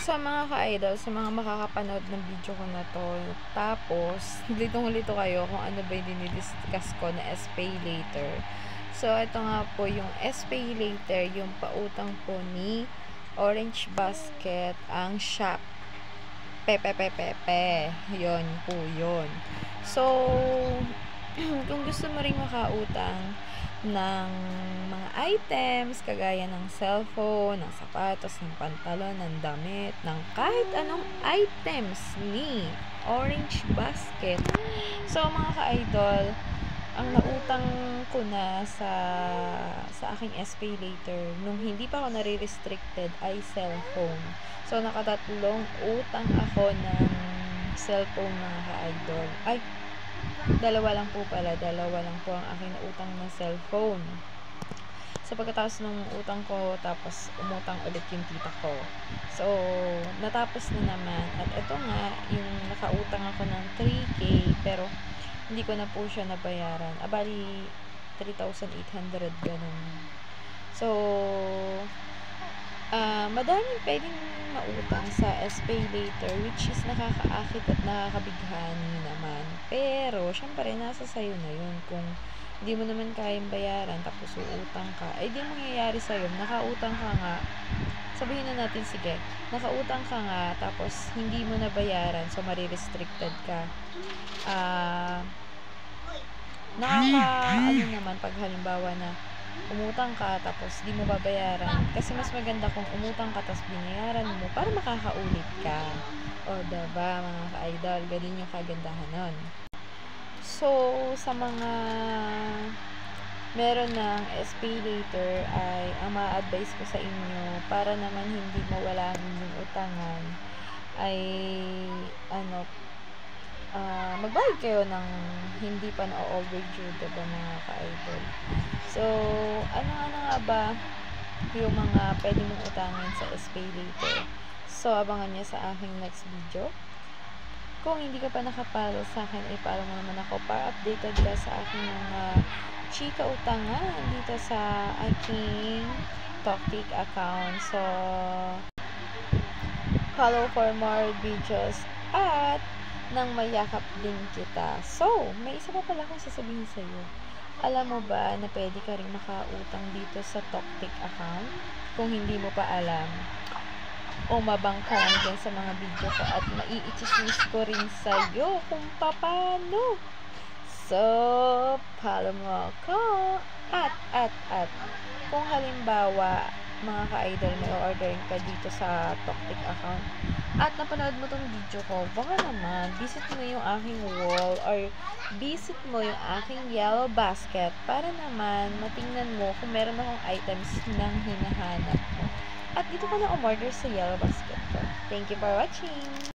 Sa mga ka-idol, sa mga makakapanood ng video ko na to, tapos, litong-lito kayo kung ano ba yung dinidiscuss ko na SPay later. So, ito nga po yung SPay later, yung pautang po ni Orange Basket, ang shop. Pepe. Yun po yun. So, kung gusto mo ring makautang ng mga items, kagaya ng cellphone, ng sapatos, ng pantalon, ng damit, ng kahit anong items ni Orange Basket. So, mga ka-idol, ang nautang ko na sa aking SPay later, nung hindi pa ako nare-restricted, ay cellphone. So, nakatatlong utang ako ng cellphone, mga ka-idol. Ay, dalawa lang po ang aking nautang ng cellphone. So, pagkatapos nung utang ko, tapos umutang ulit yung tita ko. So, natapos na naman. At ito nga, yung nakautang ako ng 3K, pero hindi ko na po siya nabayaran. Abali, 3,800 ganun. So, madaming pwedeng mautang sa SPay later, which is nakakaakit at nakakabighani naman. Pero, syempre, nasa sayo na yun. Kung hindi mo naman kayang bayaran, tapos uutang ka, di mangyayari sa'yo. Nakautang ka nga, sabihin na natin, sige, nakautang ka nga, tapos hindi mo na bayaran, so marirestricted ka. Ano naman, pag halimbawa na umutang ka tapos di mo babayaran, kasi mas maganda kung umutang ka tapos binayaran mo para makakaulit ka. O diba, mga ka-idol, ganun yung kagandahan nun. So, sa mga meron ng SPay later, ay ang ma-advise ko sa inyo para naman hindi mawala yung utangan ay magbayad kayo ng hindi pa na-overdue, diba, mga ka-idol. So, ano nga ba yung mga pwede mong utangin sa SPay later? So, abangan nyo sa aking next video. Kung hindi ka pa nakapalo sa akin, follow mo naman ako para updated ka sa aking mga chika utangan dito sa aking Toktik account. So, follow for more videos at nang mayakap din kita. So, may isa pa pala akong sasabihin sa iyo. Alam mo ba na pwede ka rin makautang dito sa Toktik account? Kung hindi mo pa alam, umabang ka lang din sa mga video ko at maiichismis ko rin sa iyo kung paano. So, follow mo ako. At, kung halimbawa, mga ka-idol, may ordering ka dito sa Toktik account at napanood mo tong video ko, baka naman visit mo yung aking wall or visit mo yung aking yellow basket para naman matingnan mo kung meron akong items nang hinahanap mo. At dito ka na umorder sa yellow basket ko. Thank you for watching!